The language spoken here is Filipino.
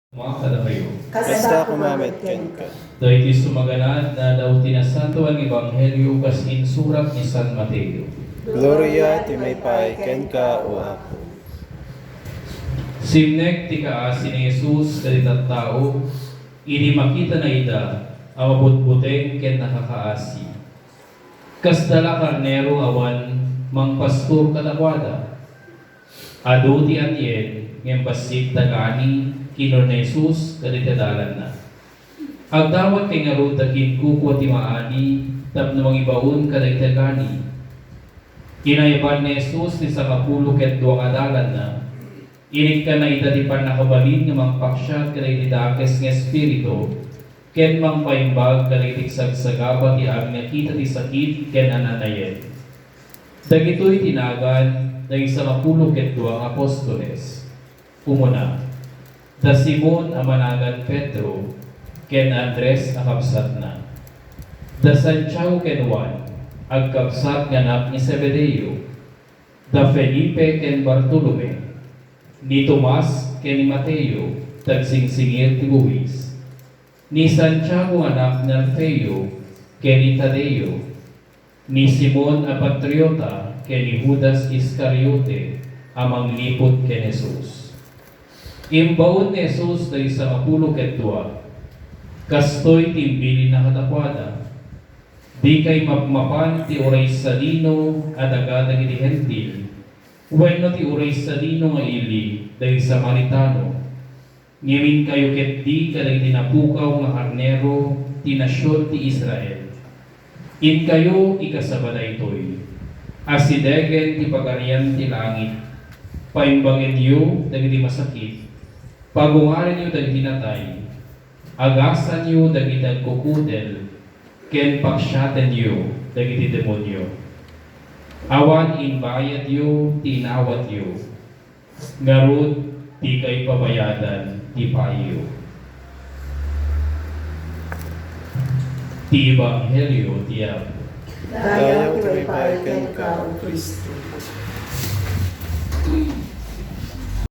Mga kada kayo. Kasta kumamit ken ka. Dahil sumaganad na daw tinasanto ang Ebanghelyo kas insurat ni San Mateo. Gloria ti may pay ken ka o Apo. Simnek ti kaasi ni Jesus kadita tao, ini makita na ida, ang mabutbuteng ken nakakaasi. Kas dala karnero awan, mang pastor kadakwada. Ado ti anyen, ngem basik tagani, kinor na Jesus kadita dalan na. Agdawat kay nga rod dakin kukwa ti maani, tapno mang ibaon kadita gani. Inayaban ni Jesus ni sa kapulo ket duang adalan na, inig ka na ita di pan nakabalin nga mangpaksya kaditi dakes nga espiritu, ken mangpaimbag kaditi sagsagaba ti amin nakita ti sakit ken ananayen. Dagitoy tinagan dahil sa kapulo ket duang apostoles. Umuna, da Simon amanagan Pedro, ken Andres akabsat na. Da Santiago ken Juan, agkabsat nga anak ni Zebedeo. Da Felipe ken Bartolome, ni Tomas ken ni Mateo, tagsingsingir ti buwis. Ni Santiago anak ni Alfeo, ken ni Tadeo. Ni Simon a Patriota, ken ni Judas Iscariote, amang lipot ken Jesus. Imbaon ni Jesus dahil sa kapulo ket dua, kastoy timbili na katakwada. Di kay mapmapan ti oray salino at agad iti hentil, wenno ti oray salino nga ili dahil Samaritano. Ngimin kayo ket di kaday tinapukaw nga karnero ti nasyon ti Israel. In kayo ikasabada itoy, asidegen ti pagarian ti langit, paimbagin yu dagiti masakit, pagungarin yu dagiti natay, agasan yu dagiti kukudel, ken paksyaten yu dagiti demonyo. Awan inbayad yu tinawat yu, ngarud di kay pabayadan ti payo. Ti Ebanghelyo ti Apo. Dayaw ti may pay ken ka o Kristo.